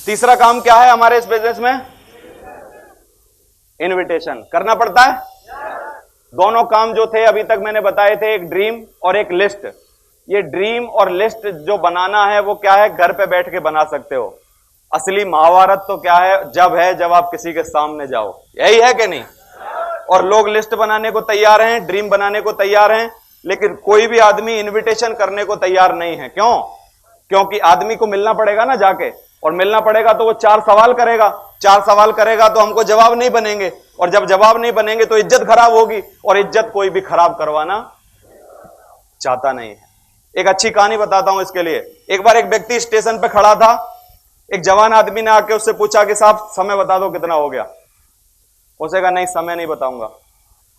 तीसरा काम क्या है हमारे इस बिजनेस में? इनविटेशन करना पड़ता है। दोनों काम जो थे अभी तक मैंने बताए थे, एक ड्रीम और एक लिस्ट। ये ड्रीम और लिस्ट जो बनाना है वो क्या है, घर पे बैठ के बना सकते हो। असली महाभारत तो क्या है, जब आप किसी के सामने जाओ, यही है कि नहीं? और लोग लिस्ट बनाने को तैयार हैं, ड्रीम बनाने को तैयार हैं, लेकिन कोई भी आदमी इनविटेशन करने को तैयार नहीं है। क्यों? क्योंकि आदमी को मिलना पड़ेगा ना जाके, और मिलना पड़ेगा तो वो 4 सवाल करेगा। 4 सवाल करेगा तो हमको जवाब नहीं बनेंगे, और जब जवाब नहीं बनेंगे तो इज्जत खराब होगी, और इज्जत कोई भी खराब करवाना चाहता नहीं है। एक अच्छी कहानी बताता हूं इसके लिए। एक बार एक व्यक्ति स्टेशन पे खड़ा था, एक जवान आदमी ने आके उससे पूछा कि साहब समय बता दो कितना हो गया। उसने कहा नहीं, समय नहीं बताऊंगा।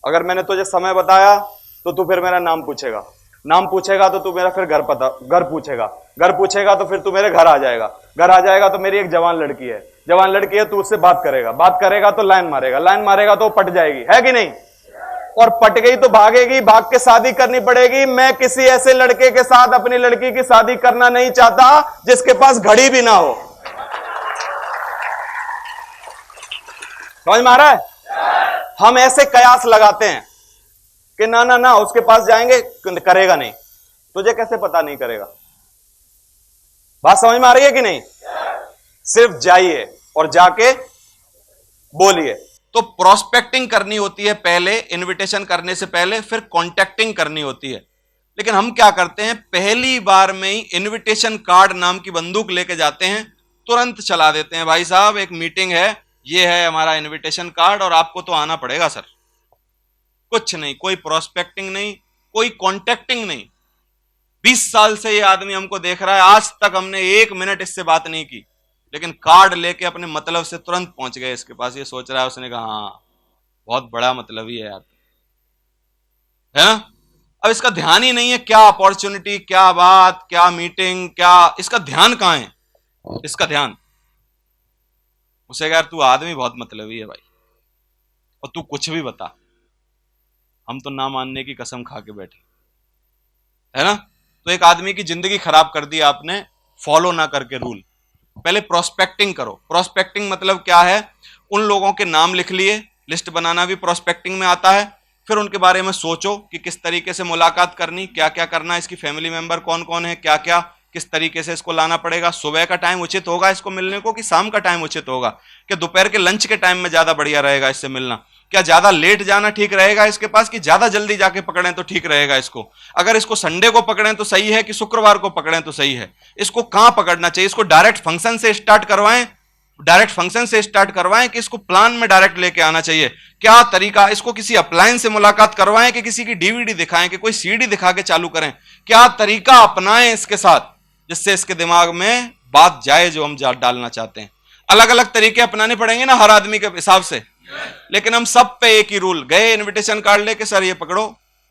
अगर मैंने तुझे समय बताया तो तू फिर मेरा नाम पूछेगा, नाम पूछेगा तो तू मेरा फिर घर पूछेगा, घर पूछेगा तो फिर तू मेरे घर आ जाएगा, घर आ जाएगा तो मेरी एक जवान लड़की है, जवान लड़की है, तू उससे बात करेगा, बात करेगा तो लाइन मारेगा, लाइन मारेगा तो पट जाएगी, है कि नहीं? और पट गई तो भागेगी, भाग के शादी करनी पड़ेगी। मैं किसी ऐसे लड़के के साथ अपनी लड़की की शादी करना नहीं चाहता जिसके पास घड़ी भी ना हो। समझ में आ रहा है? हम ऐसे कयास लगाते हैं कि ना ना ना उसके पास जाएंगे, करेगा नहीं। तुझे कैसे पता नहीं करेगा? बात समझ में आ रही है कि नहीं? सिर्फ जाइए और जाके बोलिए। तो प्रोस्पेक्टिंग करनी होती है पहले, इनविटेशन करने से पहले, फिर कॉन्टेक्टिंग करनी होती है। लेकिन हम क्या करते हैं, पहली बार में ही इनविटेशन कार्ड नाम की बंदूक लेके जाते हैं, तुरंत चला देते हैं, भाई साहब एक मीटिंग है, ये है हमारा इनविटेशन कार्ड और आपको तो आना पड़ेगा सर। कुछ नहीं, कोई प्रोस्पेक्टिंग नहीं, कोई कॉन्टेक्टिंग नहीं। 20 साल से ये आदमी हमको देख रहा है, आज तक हमने 1 मिनट इससे बात नहीं की, लेकिन कार्ड लेके अपने मतलब से तुरंत पहुंच गए इसके पास। ये सोच रहा है, उसने कहा हाँ बहुत बड़ा मतलब ही है यार, है ना? अब इसका ध्यान ही नहीं है, क्या अपॉर्चुनिटी, क्या बात, क्या मीटिंग, क्या, इसका ध्यान कहां है? इसका ध्यान उसे यार तू आदमी बहुत मतलबी है भाई, और तू कुछ भी बता, हम तो ना मानने की कसम खा के बैठे, है ना? तो एक आदमी की जिंदगी खराब कर दी आपने, फॉलो ना करके रूल। पहले प्रोस्पेक्टिंग करो। प्रोस्पेक्टिंग मतलब क्या है? उन लोगों के नाम लिख लिए, लिस्ट बनाना भी प्रोस्पेक्टिंग में आता है। फिर उनके बारे में सोचो कि किस तरीके से मुलाकात करनी, क्या क्या करना, इसकी फैमिली मेंबर कौन कौन है, क्या क्या, किस तरीके से इसको लाना पड़ेगा। सुबह का टाइम उचित होगा इसको मिलने को कि शाम का टाइम उचित होगा? कि दोपहर के लंच के टाइम में ज्यादा बढ़िया रहेगा इससे मिलना? क्या ज्यादा लेट जाना ठीक रहेगा इसके पास, कि ज्यादा जल्दी जाके पकड़ें तो ठीक रहेगा इसको? अगर इसको संडे को पकड़ें तो सही है कि शुक्रवार को पकड़ें तो सही है? इसको कहां पकड़ना चाहिए? इसको डायरेक्ट फंक्शन से स्टार्ट करवाएं, डायरेक्ट फंक्शन से स्टार्ट करवाएं कि इसको प्लान में डायरेक्ट लेके आना चाहिए? क्या तरीका? इसको किसी अप्लायंस से मुलाकात करवाएं कि किसी की डीवीडी दिखाएं, कि कोई सीडी दिखा के चालू करें? क्या तरीका अपनाएं इसके साथ जिससे इसके दिमाग में बात जाए जो हम डालना चाहते हैं? अलग अलग तरीके अपनाने पड़ेंगे ना हर आदमी के हिसाब से, लेकिन हम सब पे एक ही रूल। गए इनविटेशन कार्ड लेके, सर ये पकड़ो,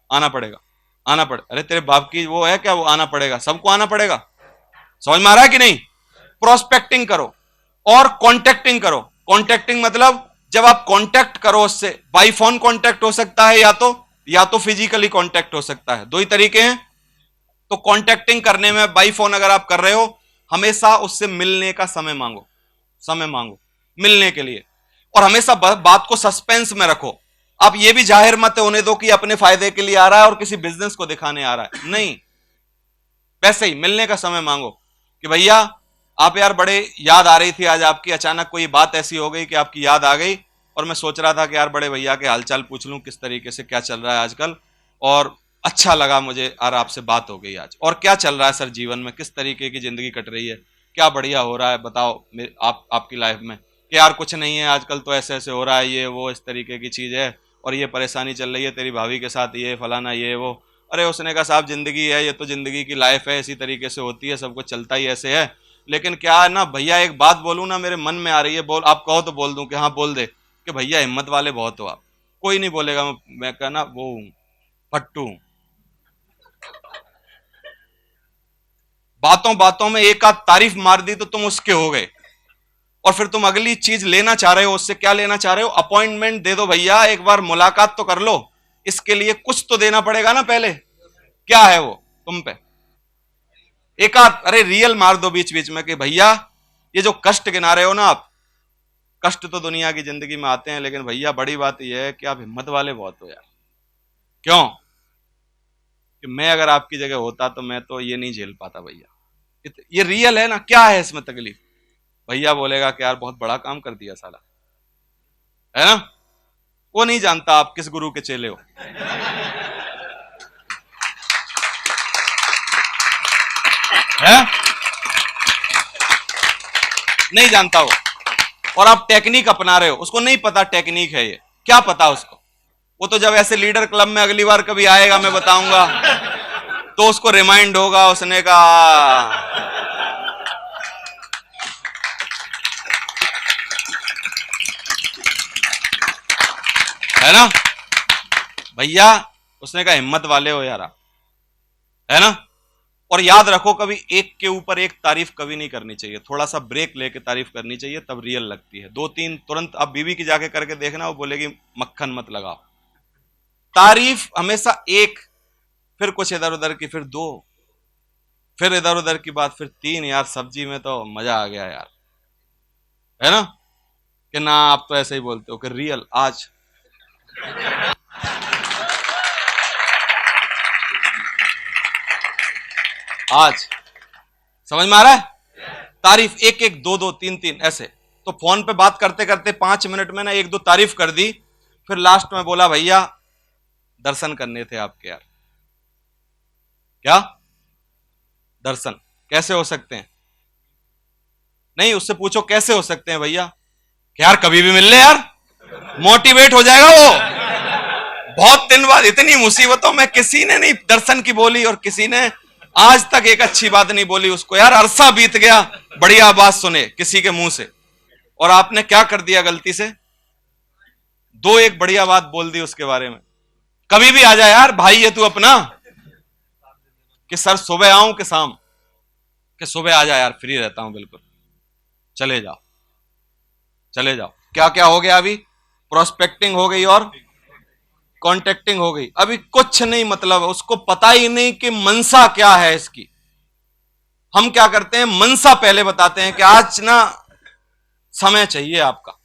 आना पड़ेगा, आना पड़े। अरे तेरे बाप की वो है क्या, वो आना पड़ेगा, सबको आना पड़ेगा। समझ में आ रहा है कि नहीं? प्रोस्पेक्टिंग करो और कॉन्टेक्टिंग करो। कॉन्टेक्टिंग मतलब जब आप कॉन्टेक्ट करो उससे, बाई फोन कॉन्टेक्ट हो सकता है, या तो फिजिकली कॉन्टेक्ट हो सकता है, 2 ही तरीके हैं। तो कॉन्टेक्टिंग करने में बाई फोन अगर आप कर रहे हो, हमेशा उससे मिलने का समय मांगो, समय मांगो मिलने के लिए, और हमेशा बात को सस्पेंस में रखो। आप ये भी जाहिर मत होने दो कि अपने फायदे के लिए आ रहा है और किसी बिजनेस को दिखाने आ रहा है, नहीं। वैसे ही मिलने का समय मांगो कि भैया आप यार बड़े याद आ रही थी आज आपकी, अचानक कोई बात ऐसी हो गई कि आपकी याद आ गई, और मैं सोच रहा था कि यार बड़े भैया के हालचाल पूछ लूं, किस तरीके से क्या चल रहा है आजकल, और अच्छा लगा मुझे यार आपसे बात हो गई आज। और क्या चल रहा है सर जीवन में, किस तरीके की जिंदगी कट रही है, क्या बढ़िया हो रहा है बताओ आपकी लाइफ में? कि यार कुछ नहीं है आजकल, तो ऐसे ऐसे हो रहा है, ये वो इस तरीके की चीज है, और ये परेशानी चल रही है तेरी भाभी के साथ, ये फलाना ये वो। अरे उसने कहा साहब जिंदगी है, ये तो जिंदगी की लाइफ है, इसी तरीके से होती है, सब कुछ चलता ही ऐसे है। लेकिन क्या है ना भैया, एक बात बोलूं ना, मेरे मन में आ रही है, बोल, आप कहो तो बोल दूं? कि हाँ बोल दे। कि भैया हिम्मत वाले बहुत हो आप, कोई नहीं बोलेगा, मैं कहना वो फट्टू। बातों बातों में एक आध तारीफ मार दी तो तुम उसके हो गए, और फिर तुम अगली चीज लेना चाह रहे हो। उससे क्या लेना चाह रहे हो? अपॉइंटमेंट दे दो भैया, एक बार मुलाकात तो कर लो। इसके लिए कुछ तो देना पड़ेगा ना पहले। क्या है वो तुम पे? एक आध अरे रियल मार दो बीच बीच में कि भैया ये जो कष्ट गिना रहे हो ना आप, कष्ट तो दुनिया की जिंदगी में आते हैं, लेकिन भैया बड़ी बात यह है कि आप हिम्मत वाले बहुत हो यार। क्यों? कि मैं अगर आपकी जगह होता तो मैं तो ये नहीं झेल पाता भैया। ये रियल है ना, क्या है इसमें तकलीफ? भैया बोलेगा कि यार बहुत बड़ा काम कर दिया साला, है ना? वो नहीं जानता आप किस गुरु के चेले हो। है? नहीं जानता वो। और आप टेक्निक अपना रहे हो, उसको नहीं पता टेक्निक है ये, क्या पता उसको। वो तो जब ऐसे लीडर क्लब में अगली बार कभी आएगा, मैं बताऊंगा, तो उसको रिमाइंड होगा, उसने कहा है ना भैया, उसने कहा हिम्मत वाले हो यार, है ना? और याद रखो, कभी एक के ऊपर एक तारीफ कभी नहीं करनी चाहिए, थोड़ा सा ब्रेक लेके तारीफ करनी चाहिए, तब रियल लगती है। 2-3 तुरंत अब बीवी की जाके करके देखना, वो बोलेगी मक्खन मत लगाओ। तारीफ हमेशा एक, फिर कुछ इधर उधर की, फिर 2, फिर इधर उधर की बात, फिर 3। यार सब्जी में तो मजा आ गया यार, है ना? कि ना आप तो ऐसे ही बोलते हो कि रियल आज समझ में आ रहा है? तारीफ एक एक, 2-2, 3-3 ऐसे। तो फोन पे बात करते करते 5 मिनट में ना 1-2 तारीफ कर दी, फिर लास्ट में बोला भैया दर्शन करने थे आपके यार। क्या दर्शन कैसे हो सकते हैं? नहीं, उससे पूछो कैसे हो सकते हैं भैया, कि यार कभी भी मिल ले यार, मोटिवेट हो जाएगा वो। बहुत दिन बाद इतनी मुसीबतों में किसी ने नहीं दर्शन की बोली, और किसी ने आज तक एक अच्छी बात नहीं बोली उसको। यार अरसा बीत गया बढ़िया बात सुने किसी के मुंह से, और आपने क्या कर दिया गलती से, 2-1 बढ़िया बात बोल दी उसके बारे में। कभी भी आ जाए यार, भाई है तू अपना, कि सर सुबह आऊं कि शाम, कि सुबह आ जाए यार, फ्री रहता हूं बिल्कुल, चले जाओ चले जाओ। क्या क्या हो गया अभी? प्रोस्पेक्टिंग हो गई और कॉन्टेक्टिंग हो गई। अभी कुछ नहीं, मतलब उसको पता ही नहीं कि मनसा क्या है इसकी। हम क्या करते हैं, मनसा पहले बताते हैं कि आज ना समय चाहिए आपका।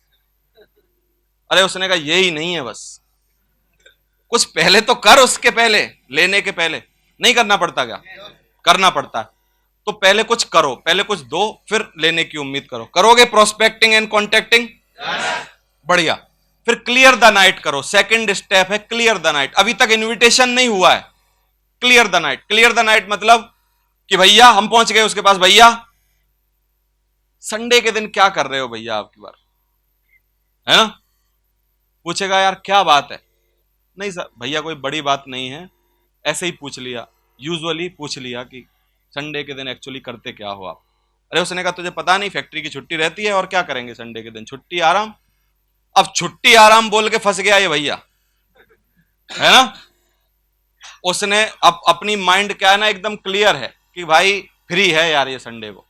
अरे उसने कहा यही नहीं है, बस कुछ पहले तो कर, उसके पहले, लेने के पहले नहीं करना पड़ता क्या? करना पड़ता है। तो पहले कुछ करो, पहले कुछ दो, फिर लेने की उम्मीद करो। करोगे प्रोस्पेक्टिंग एंड कॉन्टेक्टिंग? बढ़िया। फिर क्लियर द नाइट करो, सेकंड स्टेप है क्लियर द नाइट। अभी तक इनविटेशन नहीं हुआ है, clear the night. Clear the night मतलब कि भैया हम पहुंच गए उसके पास, भैया संडे के दिन क्या कर रहे हो भैया आपकी बार, है ना? पूछेगा यार क्या बात है? नहीं सर भैया कोई बड़ी बात नहीं है, ऐसे ही पूछ लिया, यूजुअली पूछ लिया कि संडे के दिन एक्चुअली करते क्या हो आप। अरे उसने कहा तुझे पता नहीं, फैक्ट्री की छुट्टी रहती है, और क्या करेंगे संडे के दिन, छुट्टी आराम। अब छुट्टी आराम बोल के फंस गया ये भैया, है ना? उसने अब अपनी माइंड क्या है ना, एकदम क्लियर है कि भाई फ्री है यार ये संडे को,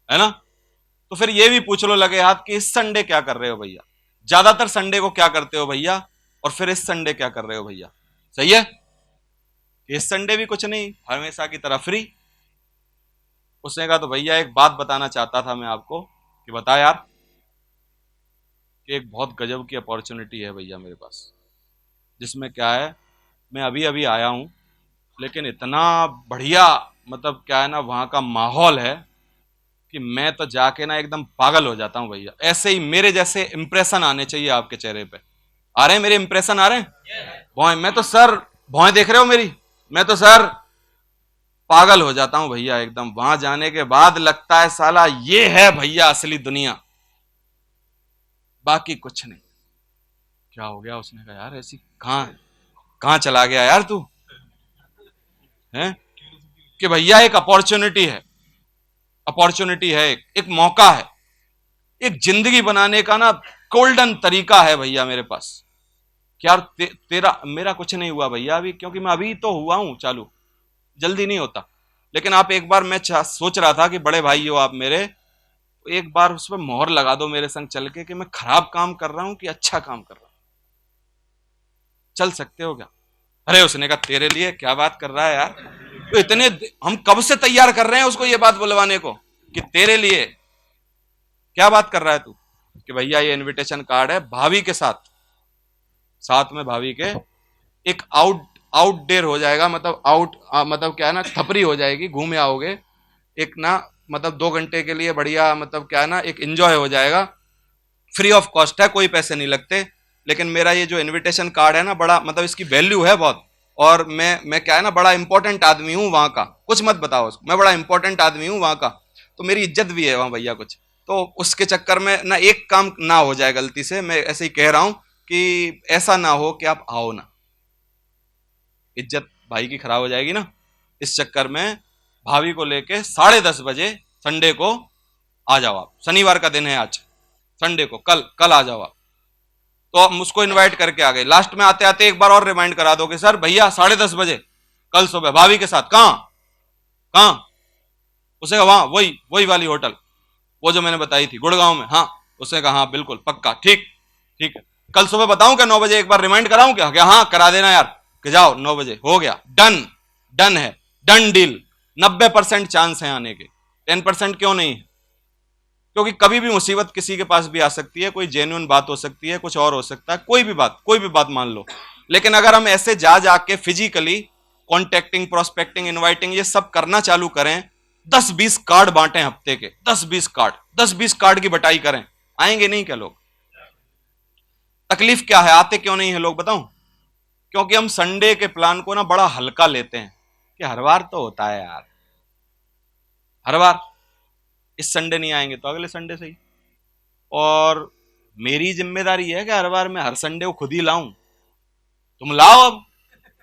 है ना? तो फिर ये भी पूछ लो लगे हाथ कि इस संडे क्या कर रहे हो भैया, ज्यादातर संडे को क्या करते हो भैया, और फिर इस संडे क्या कर रहे हो भैया। सही है? इस संडे भी कुछ नहीं, हमेशा की तरह फ्री। उसने कहा तो भैया एक बात बताना चाहता था मैं आपको, कि बता यार, कि एक बहुत गजब की अपॉर्चुनिटी है भैया मेरे पास, जिसमें क्या है, मैं अभी अभी आया हूं, लेकिन इतना बढ़िया, मतलब क्या है ना, वहां का माहौल है कि मैं तो जाके ना एकदम पागल हो जाता हूं भैया। ऐसे ही मेरे जैसे इंप्रेशन आने चाहिए आपके चेहरे पे। आ रहे हैं मेरे इंप्रेशन, आ रहे हैं? भौएं, मैं तो सर, भौएं देख रहे हो मेरी, मैं तो सर पागल हो जाता हूं भैया एकदम। वहां जाने के बाद लगता है साला ये है भैया असली दुनिया, बाकी कुछ नहीं। क्या हो गया? उसने कहा यार ऐसी कहां कहां चला गया यार तू, है? कि भैया एक अपॉर्चुनिटी है, अपॉर्चुनिटी है, एक मौका है, एक जिंदगी बनाने का ना गोल्डन तरीका है भैया मेरे पास। क्या तेरा मेरा कुछ नहीं हुआ भैया अभी, क्योंकि मैं अभी तो हुआ हूं चालू, जल्दी नहीं होता। लेकिन आप एक बार, मैं सोच रहा था कि बड़े भाई हो आप मेरे, तो एक बार उस पर मोहर लगा दो मेरे संग चल के, कि मैं खराब काम कर रहा हूं कि अच्छा काम कर रहा हूं, चल सकते हो क्या? अरे उसने कहा तेरे लिए, क्या बात कर रहा है यार, तो इतने हम कब से तैयार कर रहे हैं उसको ये बात बुलवाने को, कि तेरे लिए। क्या बात कर रहा है तू? कि भैया ये इनविटेशन कार्ड है भाभी के साथ, साथ में भाभी के एक आउटडेयर हो जाएगा, मतलब मतलब क्या है ना, थपरी हो जाएगी, घूमे आओगे एक ना, मतलब 2 घंटे के लिए बढ़िया, मतलब क्या है ना, एक एंजॉय हो जाएगा, फ्री ऑफ कॉस्ट है, कोई पैसे नहीं लगते। लेकिन मेरा ये जो इनविटेशन कार्ड है ना, बड़ा मतलब इसकी वैल्यू है बहुत, और मैं क्या है ना, बड़ा इंपॉर्टेंट आदमी हूं वहां का, कुछ मत बताओ उसको, मैं बड़ा इंपॉर्टेंट आदमी हूं वहां का, तो मेरी इज्जत भी है वहां भैया कुछ। तो उसके चक्कर में ना एक काम ना हो जाए गलती से, मैं ऐसे ही कह रहा हूं कि ऐसा ना हो कि आप आओ ना, इज्जत भाई की खराब हो जाएगी ना। इस चक्कर में भाभी को लेके 10:30 बजे संडे को आ जाओ आप, शनिवार का दिन है आज, संडे को कल कल आ जाओ आप। तो हम उसको इनवाइट करके आ गए, लास्ट में आते आते एक बार और रिमाइंड करा दो कि सर भैया 10:30 बजे कल सुबह भाभी के साथ, कहां कहां, उसे वहां वही वही वाली होटल, वो जो मैंने बताई थी गुड़गांव में, हाँ। उसने कहा हाँ बिल्कुल पक्का, ठीक ठीक है। कल सुबह बताऊं क्या 9 बजे, एक बार रिमाइंड कराऊं क्या हाँ करा देना यार, कि जाओ 9 बजे हो गया, डन, डन है, डन डील। 90% चांस है आने के, 10% क्यों नहीं है? क्योंकि कभी भी मुसीबत किसी के पास भी आ सकती है, कोई जेन्युइन बात हो सकती है, कुछ और हो सकता है, कोई भी बात मान लो। लेकिन अगर हम ऐसे जा जाके फिजिकली कॉन्टेक्टिंग, प्रोस्पेक्टिंग, इनवाइटिंग ये सब करना चालू करें, 10-20 कार्ड बांटें हफ्ते के, 10-20 कार्ड की बटाई करें, आएंगे नहीं क्या लोग? तकलीफ क्या है, आते क्यों नहीं है लोग बताऊं? क्योंकि हम संडे के प्लान को ना बड़ा हल्का लेते हैं, कि हर बार तो होता है यार, हर बार, इस संडे नहीं आएंगे तो अगले संडे से ही। और मेरी जिम्मेदारी है कि हर बार मैं हर संडे को खुद ही लाऊं, तुम लाओ, अब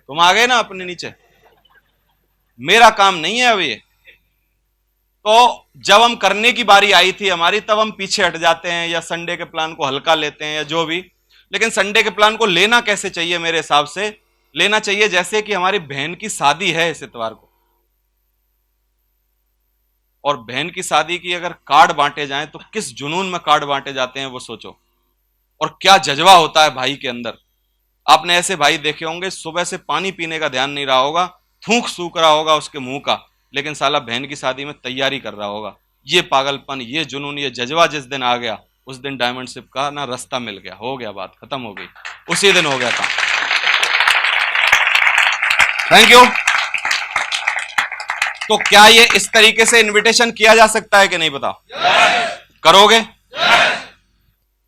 तुम आ गए ना अपने नीचे, मेरा काम नहीं है अब ये। तो जब हम करने की बारी आई थी हमारी, तब हम पीछे हट जाते हैं या संडे के प्लान को हल्का लेते हैं या जो भी। लेकिन संडे के प्लान को लेना कैसे चाहिए? मेरे हिसाब से लेना चाहिए जैसे कि हमारी बहन की शादी है इस इतवार को, और बहन की शादी की अगर कार्ड बांटे जाएं तो किस जुनून में कार्ड बांटे जाते हैं वो सोचो, और क्या जज्बा होता है भाई के अंदर। आपने ऐसे भाई देखे होंगे, सुबह से पानी पीने का ध्यान नहीं रहा होगा, थूक सूख रहा होगा उसके मुंह का, लेकिन साला बहन की शादी में तैयारी कर रहा होगा। ये पागलपन, ये जुनून, ये जज्बा जिस दिन आ गया, उस दिन डायमंड शिप का ना रास्ता मिल गया, हो गया, बात खत्म हो गई, उसी दिन हो गया काम। Thank you. तो क्या ये इस तरीके से इनविटेशन किया जा सकता है कि नहीं बताओ? करोगे?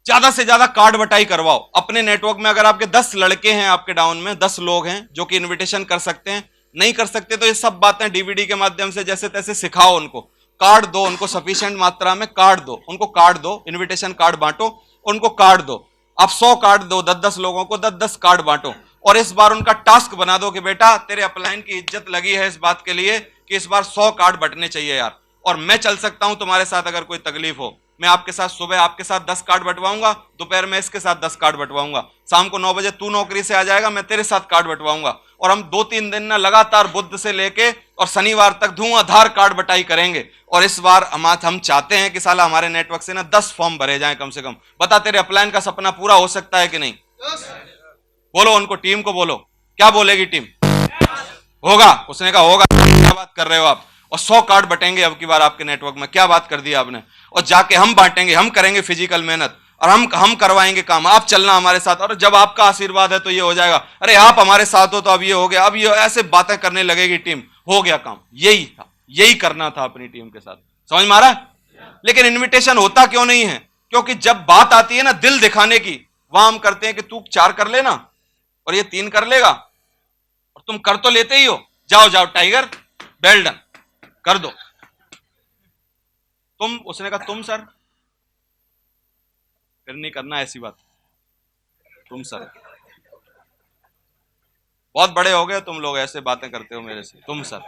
ज्यादा से ज्यादा कार्ड बटाई करवाओ अपने नेटवर्क में। अगर आपके 10 लड़के हैं, आपके डाउन में 10 लोग हैं जो कि इनविटेशन कर सकते हैं, नहीं कर सकते तो ये सब बातें डीवीडी के माध्यम से जैसे तैसे सिखाओ उनको, कार्ड दो उनको, सफिशिएंट मात्रा में कार्ड दो उनको, कार्ड दो, इनविटेशन कार्ड बांटो उनको, कार्ड दो। आप 100 कार्ड दो, 10-10 लोगों को 10-10 कार्ड बांटो, और इस बार उनका टास्क बना दो कि बेटा तेरे अपलाइन की इज्जत लगी है इस बात के लिए कि इस बार 100 कार्ड बटने चाहिए यार, और मैं चल सकता हूं तुम्हारे साथ अगर कोई तकलीफ हो। मैं आपके साथ सुबह आपके साथ 10 कार्ड बंटवाऊंगा, दोपहर में इसके साथ 10 कार्ड बंटवाऊंगा, शाम को 9 बजे तू नौकरी से आ जाएगा, मैं तेरे साथ कार्ड बंटवाऊंगा, और हम 2-3 दिन ना लगातार बुध से लेके और शनिवार तक धुआंधार कार्ड बटाई करेंगे। और इस बार हम चाहते हैं कि साला हमारे नेटवर्क से ना 10 फॉर्म भरे जाएं कम से कम। बता तेरे अपलाइन का सपना पूरा हो सकता है कि नहीं? बोलो उनको, टीम को बोलो, क्या बोलेगी टीम? होगा। उसने कहा होगा। क्या बात कर रहे हो आप? और 100 कार्ड बटेंगे अब की बार आपके नेटवर्क में, क्या बात कर दी आपने। और जाके हम बांटेंगे, हम करेंगे फिजिकल मेहनत, और हम करवाएंगे काम, आप चलना हमारे साथ, और जब आपका आशीर्वाद है तो ये हो जाएगा, अरे आप हमारे साथ हो तो अब ये हो गया, अब ये ऐसे बातें करने लगेगी टीम, हो गया काम। यही था, यही करना था अपनी टीम के साथ, समझ में आ रहा है? लेकिन इन्विटेशन होता क्यों नहीं है? क्योंकि जब बात आती है ना दिल दिखाने की, वहां हम करते हैं कि तू 4 कर लेना और ये 3 कर लेगा, और तुम कर तो लेते ही हो, जाओ जाओ टाइगर, वेल डन, कर दो तुम। उसने कहा तुम सर, फिर नहीं करना ऐसी बात, तुम सर, बहुत बड़े हो गए तुम लोग, ऐसे बातें करते हो मेरे से, तुम सर।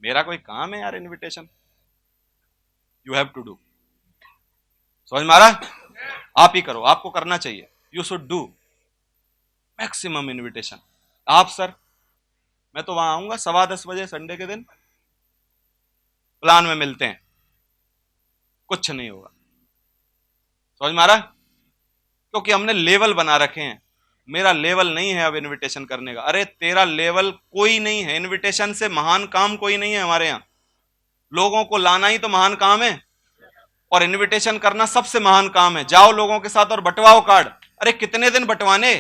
मेरा कोई काम है यार invitation? You have to do. समझ में आ रहा है? आप ही करो, आपको करना चाहिए, you should do maximum invitation. आप सर, मैं तो वहां आऊंगा 10:15 संडे के दिन, प्लान में मिलते हैं, कुछ नहीं होगा। समझ में आ रहा है? क्योंकि हमने लेवल बना रखे हैं। मेरा लेवल नहीं है अब इनविटेशन करने का। अरे तेरा लेवल कोई नहीं है, इनविटेशन से महान काम कोई नहीं है हमारे यहां। लोगों को लाना ही तो महान काम है। और इनविटेशन करना सबसे महान काम है। जाओ लोगों के साथ और बंटवाओ कार्ड। अरे कितने दिन बंटवाने?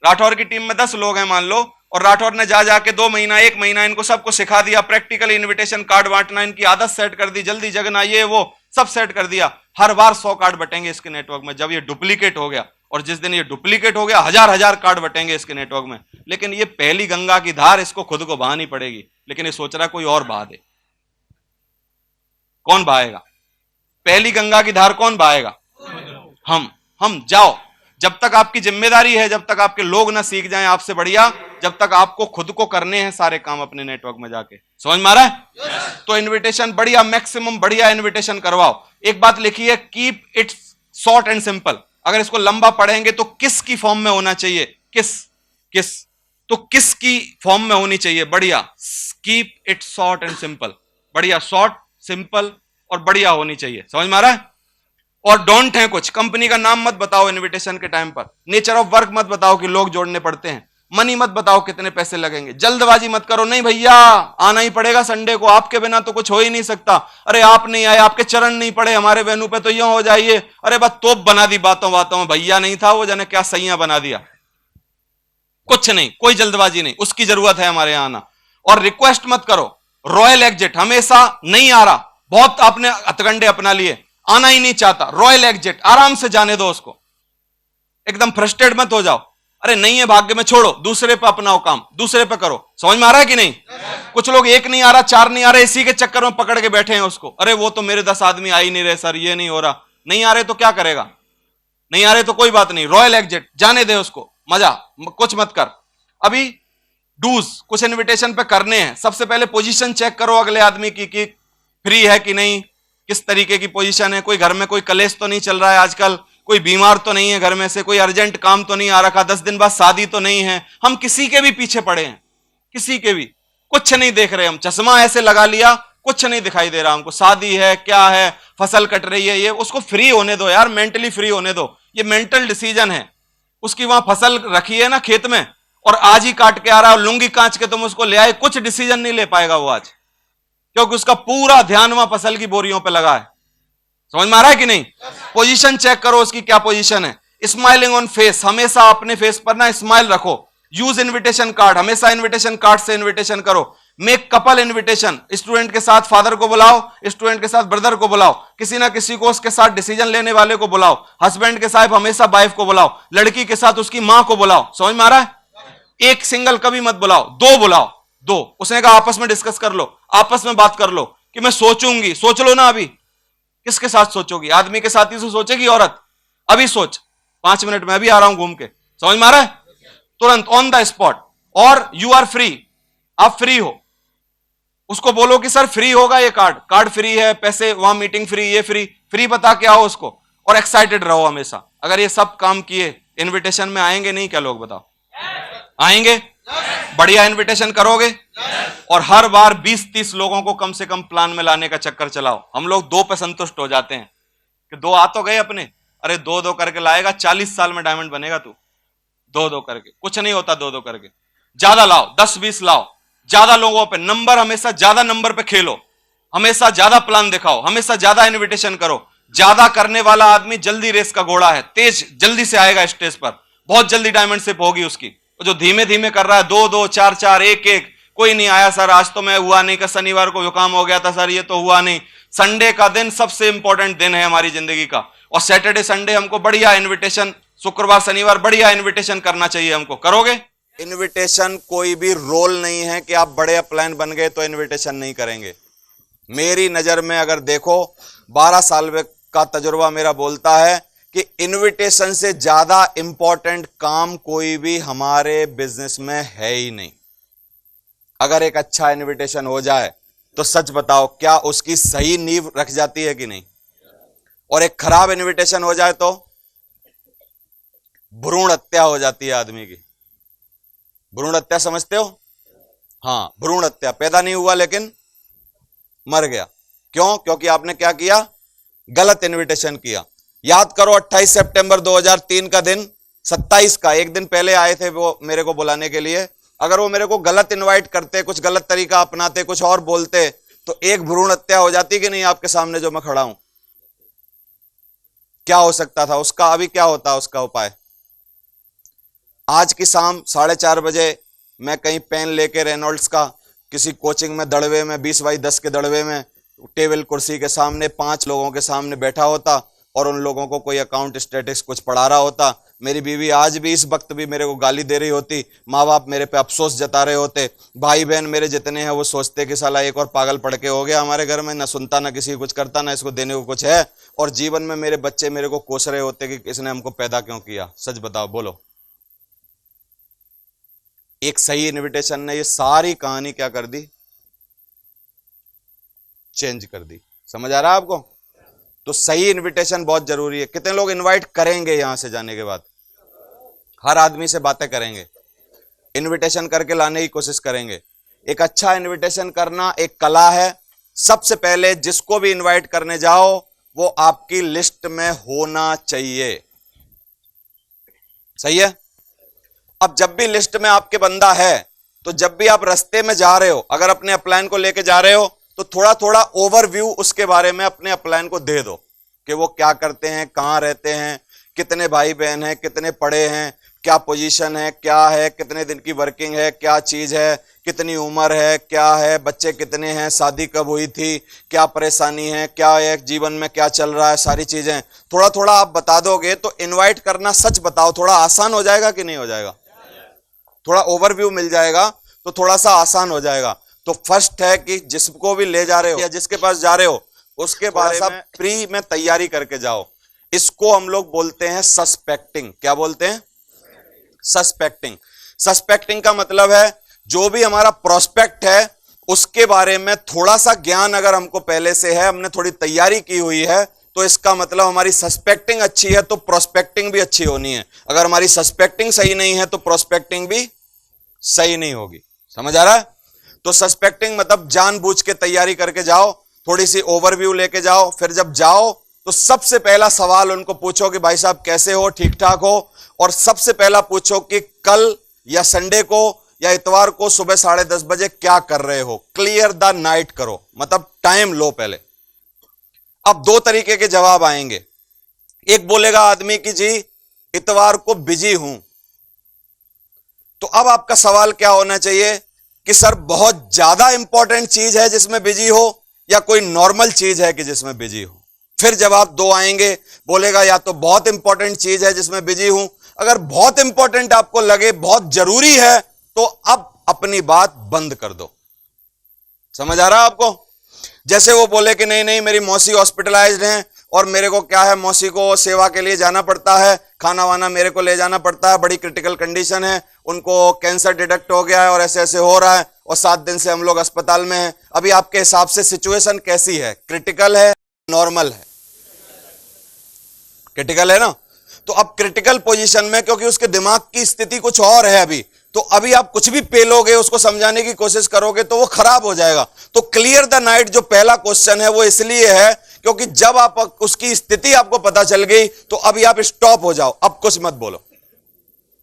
राठौर की टीम में 10 लोग हैं मान लो, और राठौर ने जा जाके 2 महीना 1 महीना इनको सबको सिखा दिया, प्रैक्टिकली इनविटेशन कार्ड बांटना, इनकी आदत सेट कर दी, जल्दी जगना, ये वो सब सेट कर दिया। हर बार 100 कार्ड बटेंगे इसके नेटवर्क में। जब ये डुप्लीकेट हो गया, और जिस दिन ये डुप्लीकेट हो गया, हजार कार्ड बटेंगे इसके नेटवर्क में। लेकिन ये पहली गंगा की धार इसको खुद को बहानी पड़ेगी, लेकिन ये सोच रहा कोई और बहा दे। कौन बहाएगा? पहली गंगा की धार कौन बहाएगा? हम जाओ। जब तक आपकी जिम्मेदारी है, जब तक आपके लोग ना सीख जाएं आपसे बढ़िया, जब तक आपको खुद को करने हैं सारे काम अपने नेटवर्क में जाके। समझ में आ रहा है? तो इनविटेशन बढ़िया, मैक्सिमम बढ़िया इनविटेशन करवाओ। एक बात लिखिए, keep it short and simple. अगर इसको लंबा पढ़ेंगे तो किस की फॉर्म में होना चाहिए? किस तो किस की फॉर्म में होनी चाहिए? बढ़िया, keep it short and simple. बढ़िया, शॉर्ट, सिंपल और बढ़िया होनी चाहिए। समझ में आ रहा है? और डोंट है कुछ, कंपनी का नाम मत बताओ इनविटेशन के टाइम पर, नेचर ऑफ वर्क मत बताओ कि लोग जोड़ने पड़ते हैं, मनी मत बताओ कितने पैसे लगेंगे, जल्दबाजी मत करो, नहीं भैया आना ही पड़ेगा संडे को, आपके बिना तो कुछ हो ही नहीं सकता, अरे आप नहीं आए, आपके चरण नहीं पड़े हमारे वेन्यू पे तो यूं हो जाइए, अरे बस तोप बना दी बातों बातों में, भैया नहीं था वो जाने क्या सैया बना दिया। कुछ नहीं, कोई जल्दबाजी नहीं, उसकी जरूरत है हमारे यहां आना। और रिक्वेस्ट मत करो, रॉयल एग्जिट हमेशा नहीं आ रहा, बहुत आपने हथकंडे अपना लिए, आना ही नहीं चाहता, रॉयल एग्जिट, आराम से जाने दो उसको, एकदम फ्रस्ट्रेट मत हो जाओ, अरे नहीं है भाग्य में, छोड़ो, दूसरे पे अपनाओ काम, दूसरे पे करो। समझ में आ रहा है कि नहीं? कुछ लोग 1 नहीं आ रहा, 4 नहीं आ रहे, इसी के चक्कर में पकड़ के बैठे हैं उसको, अरे वो तो मेरे 10 आदमी आ ही नहीं रहे सर, ये नहीं हो रहा, नहीं आ रहे तो क्या करेगा? नहीं आ रहे तो कोई बात नहीं, रॉयल एग्जिट, जाने दे उसको, मजा, कुछ मत कर। अभी डूज कुछ इनविटेशन पे करने हैं। सबसे पहले पोजीशन चेक करो अगले आदमी की कि फ्री है कि नहीं, किस तरीके की पोजीशन है, कोई घर में कोई कलेश तो नहीं चल रहा है आजकल, कोई बीमार तो नहीं है घर में से, कोई अर्जेंट काम तो नहीं आ रखा, 10 दिन बाद शादी तो नहीं है। हम किसी के भी पीछे पड़े हैं, किसी के भी, कुछ नहीं देख रहे, हम चश्मा ऐसे लगा लिया, कुछ नहीं दिखाई दे रहा हमको, शादी है क्या है, फसल कट रही है, ये उसको फ्री होने दो यार, मेंटली फ्री होने दो, ये मेंटल डिसीजन है। उसकी वहां फसल रखी है ना खेत में, और आज ही काट के आ रहा है, लुंगी कांच के तुम उसको ले आए, कुछ डिसीजन नहीं ले पाएगा वो आज, क्योंकि उसका पूरा ध्यान वहां फसल की बोरियों पे लगा है। समझ में आ रहा है कि नहीं? पोजीशन चेक करो उसकी क्या पोजीशन है। स्माइलिंग ऑन फेस, हमेशा अपने फेस पर ना स्माइल रखो। यूज इनविटेशन कार्ड, हमेशा इनविटेशन कार्ड से इनविटेशन करो। मेक कपल इनविटेशन, स्टूडेंट के साथ फादर को बुलाओ, स्टूडेंट के साथ ब्रदर को बुलाओ, किसी ना किसी को उसके साथ डिसीजन लेने वाले को बुलाओ, हस्बैंड के साथ हमेशा वाइफ को बुलाओ, लड़की के साथ उसकी मां को बुलाओ। समझ में आ रहा है? एक सिंगल कभी मत बुलाओ, 2 बुलाओ, 2। उसने कहा आपस में डिस्कस कर लो, आपस में बात कर लो कि मैं सोचूंगी, सोच लो ना। अभी किसके साथ सोचोगी? आदमी के साथ ही से सोचेगी औरत? अभी सोच, 5 मिनट में अभी आ रहा हूं घूम के। समझ में आ रहा है? तुरंत ऑन द स्पॉट। और यू आर फ्री, आप फ्री हो, उसको बोलो कि सर फ्री होगा ये कार्ड फ्री है, पैसे वहां मीटिंग फ्री, ये फ्री बता के आओ उसको, और एक्साइटेड रहो हमेशा। अगर ये सब काम किए, इनविटेशन में आएंगे नहीं क्या लोग? बताओ, आएंगे? बढ़िया इनविटेशन करोगे? और हर बार 20-30 लोगों को कम से कम प्लान में लाने का चक्कर चलाओ। हम लोग 2 पे संतुष्ट हो जाते हैं कि 2 आ तो गए अपने, अरे 2-2 करके लाएगा, 40 साल में डायमंड बनेगा तू, 2-2 करके कुछ नहीं होता, 2-2 करके। ज्यादा लाओ, 10-20 लाओ, ज्यादा लोगों पे नंबर, हमेशा ज्यादा नंबर पे खेलो, हमेशा ज्यादा प्लान दिखाओ, हमेशा ज्यादा इनविटेशन करो। ज्यादा करने वाला आदमी जल्दी रेस का घोड़ा है, तेज जल्दी से आएगा स्टेज पर, बहुत जल्दी डायमंड शिप होगी उसकी। जो धीमे धीमे कर रहा है, 2-2, 4-4, 1-1, कोई नहीं आया सर आज तो मैं हुआ नहीं, का शनिवार को जुकाम हो गया था सर, ये तो हुआ नहीं। संडे का दिन सबसे इंपॉर्टेंट दिन है हमारी जिंदगी का, और सैटरडे संडे हमको बढ़िया इनविटेशन, शुक्रवार शनिवार बढ़िया इनविटेशन करना चाहिए हमको। करोगे? इनविटेशन कोई भी रोल नहीं है कि आप बड़े प्लान बन गए तो इनविटेशन नहीं करेंगे। मेरी नजर में अगर देखो, 12 साल का तजुर्बा मेरा बोलता है कि इनविटेशन से ज्यादा इंपॉर्टेंट काम कोई भी हमारे बिजनेस में है ही नहीं। अगर एक अच्छा इनविटेशन हो जाए तो सच बताओ, क्या उसकी सही नींव रख जाती है कि नहीं? और एक खराब इनविटेशन हो जाए तो भ्रूण हत्या हो जाती है आदमी की। भ्रूण हत्या समझते हो? हाँ, भ्रूण हत्या, पैदा नहीं हुआ लेकिन मर गया। क्यों? क्योंकि आपने क्या किया? गलत इनविटेशन किया। याद करो 28 सितंबर 2003 का दिन, 27 का, एक दिन पहले आए थे वो मेरे को बुलाने के लिए। अगर वो मेरे को गलत इनवाइट करते, कुछ गलत तरीका अपनाते, कुछ और बोलते, तो एक भ्रूण हत्या हो जाती कि नहीं आपके सामने जो मैं खड़ा हूं? क्या हो सकता था उसका, अभी क्या होता है उसका उपाय? आज की शाम 4:30 बजे मैं कहीं पेन लेके रेनॉल्ड्स का किसी कोचिंग में दड़वे में 20x10 के दड़वे में टेबल कुर्सी के सामने 5 लोगों के सामने बैठा होता और उन लोगों को कोई अकाउंट स्टैटिक्स कुछ पढ़ा रहा होता। मेरी बीवी आज भी इस वक्त भी मेरे को गाली दे रही होती, माँ बाप मेरे पे अफसोस जता रहे होते, भाई बहन मेरे जितने हैं वो सोचते कि साला एक और पागल पड़ के हो गया हमारे घर में, ना सुनता ना किसी कुछ करता, ना इसको देने को कुछ है। और जीवन में मेरे बच्चे मेरे को कोस रहे होते कि इसने हमको पैदा क्यों किया। सच बताओ, बोलो। एक सही इनविटेशन ने ये सारी कहानी क्या कर दी? चेंज कर दी। समझ आ रहा है आपको? तो सही इनविटेशन बहुत जरूरी है। कितने लोग इनवाइट करेंगे यहां से जाने के बाद? हर आदमी से बातें करेंगे, इनविटेशन करके लाने की कोशिश करेंगे। एक अच्छा इनविटेशन करना एक कला है। सबसे पहले जिसको भी इनवाइट करने जाओ वो आपकी लिस्ट में होना चाहिए। सही है? अब जब भी लिस्ट में आपके बंदा है तो जब भी आप रास्ते में जा रहे हो, अगर अपने अपलाइन को लेके जा रहे हो तो थोड़ा थोड़ा ओवरव्यू उसके बारे में अपने अपलाइन को दे दो कि वो क्या करते हैं, कहां रहते हैं, कितने भाई बहन हैं, कितने पढ़े हैं, क्या पोजीशन है, क्या है, कितने दिन की वर्किंग है, क्या चीज है, कितनी उम्र है, क्या है, बच्चे कितने हैं, शादी कब हुई थी, क्या परेशानी है, क्या है जीवन में, क्या चल रहा है, सारी चीजें थोड़ा थोड़ा आप बता दोगे तो इनवाइट करना, सच बताओ, थोड़ा आसान हो जाएगा कि नहीं हो जाएगा? थोड़ा ओवरव्यू मिल जाएगा तो थोड़ा सा आसान हो जाएगा। तो फर्स्ट है कि जिसको भी ले जा रहे हो या जिसके पास जा रहे हो उसके बारे में प्री में तैयारी करके जाओ। इसको हम लोग बोलते हैं सस्पेक्टिंग। क्या बोलते हैं? सस्पेक्टिंग। सस्पेक्टिंग का मतलब है जो भी हमारा प्रोस्पेक्ट है उसके बारे में थोड़ा सा ज्ञान अगर हमको पहले से है, हमने थोड़ी तैयारी की हुई है, तो इसका मतलब हमारी सस्पेक्टिंग अच्छी है तो प्रोस्पेक्टिंग भी अच्छी होनी है। अगर हमारी सस्पेक्टिंग सही नहीं है तो प्रोस्पेक्टिंग भी सही नहीं होगी। समझ आ रहा है? तो सस्पेक्टिंग मतलब जानबूझ के तैयारी करके जाओ, थोड़ी सी ओवरव्यू लेके जाओ। फिर जब जाओ तो सबसे पहला सवाल उनको पूछो कि भाई साहब कैसे हो, ठीक ठाक हो? और सबसे पहला पूछो कि कल या संडे को या इतवार को सुबह 10:30 बजे क्या कर रहे हो। क्लियर द नाइट करो, मतलब टाइम लो पहले। अब 2 तरीके के जवाब आएंगे। एक बोलेगा आदमी कि जी इतवार को बिजी हूं, तो अब आपका सवाल क्या होना चाहिए कि सर बहुत ज्यादा इंपॉर्टेंट चीज है जिसमें बिजी हो या कोई नॉर्मल चीज है कि जिसमें बिजी हो? फिर जवाब 2 आएंगे। बोलेगा या तो बहुत इंपॉर्टेंट चीज है जिसमें बिजी हूं, अगर बहुत इंपॉर्टेंट आपको लगे, बहुत जरूरी है, तो अब अपनी बात बंद कर दो। समझ आ रहा है आपको? जैसे वो बोले कि नहीं नहीं मेरी मौसी हॉस्पिटलाइज्ड हैं और मेरे को क्या है, मौसी को सेवा के लिए जाना पड़ता है, खाना वाना मेरे को ले जाना पड़ता है, बड़ी क्रिटिकल कंडीशन है, उनको कैंसर डिटेक्ट हो गया है और ऐसे ऐसे हो रहा है और 7 दिन से हम लोग अस्पताल में हैं। अभी आपके हिसाब से सिचुएशन कैसी है? क्रिटिकल है, नॉर्मल है? क्रिटिकल है ना? तो अब क्रिटिकल पोजीशन में, क्योंकि उसके दिमाग की स्थिति कुछ और है अभी, तो अभी आप कुछ भी पेलोगे, उसको समझाने की कोशिश करोगे तो वो खराब हो जाएगा। तो क्लियर द नाइट जो पहला क्वेश्चन है वो इसलिए है क्योंकि जब आप उसकी स्थिति आपको पता चल गई तो अभी आप स्टॉप हो जाओ, अब कुछ मत बोलो।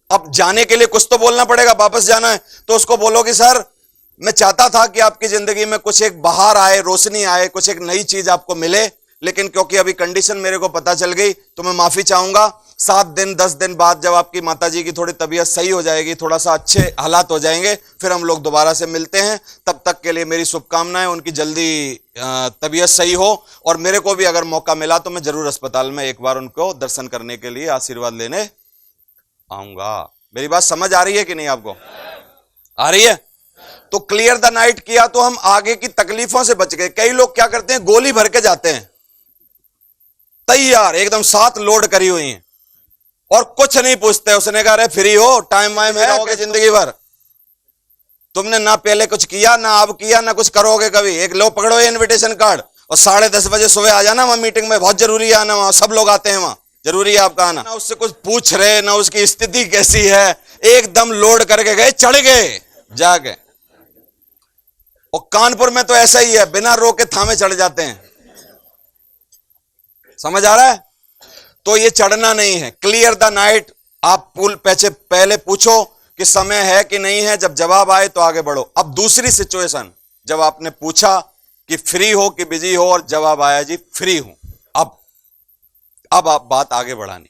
अब जाने के लिए कुछ तो बोलना पड़ेगा, वापस जाना है तो उसको बोलो कि सर मैं चाहता था कि आपकी जिंदगी में कुछ एक बाहर आए, रोशनी आए, कुछ एक नई चीज आपको मिले, लेकिन क्योंकि अभी कंडीशन मेरे को पता चल गई तो मैं माफी चाहूंगा। 7 दिन 10 दिन बाद जब आपकी माताजी की थोड़ी तबीयत सही हो जाएगी, थोड़ा सा अच्छे हालात हो जाएंगे, फिर हम लोग दोबारा से मिलते हैं। तब तक के लिए मेरी शुभकामनाएं, उनकी जल्दी तबीयत सही हो। और मेरे को भी अगर मौका मिला तो मैं जरूर अस्पताल में एक बार उनको दर्शन करने के लिए आशीर्वाद लेने आऊंगा। मेरी बात समझ आ रही है कि नहीं आपको? आ रही है? तो क्लियर द नाइट किया तो हम आगे की तकलीफों से बच गए। कई लोग क्या करते हैं, गोली भर के जाते हैं तैयार, एकदम 7 लोड करी हुई हैं और कुछ नहीं पूछते। उसने कहा अरे फ्री हो, टाइम वाइम है, रहोगे जिंदगी भर, तुमने ना पहले कुछ किया, ना अब किया, ना कुछ करोगे कभी। एक लो पकड़ो ये इनविटेशन कार्ड और 10:30 बजे सुबह आ जाना वहां मीटिंग में, बहुत जरूरी है आना, वहां सब लोग आते हैं, वहां जरूरी है आपका आना। ना उससे कुछ पूछ रहे, ना उसकी स्थिति कैसी है, एकदम लोड करके गए, चढ़ गए जाके। और कानपुर में तो ऐसा ही है, बिना रोके थामे चढ़ जाते हैं। समझ आ रहा है? तो ये चढ़ना नहीं है। क्लियर द नाइट, आप पहले पूछो कि समय है कि नहीं है, जब जवाब आए तो आगे बढ़ो। अब दूसरी सिचुएशन, जब आपने पूछा कि फ्री हो कि बिजी हो और जवाब आया जी फ्री हूं, अब आप बात आगे बढ़ानी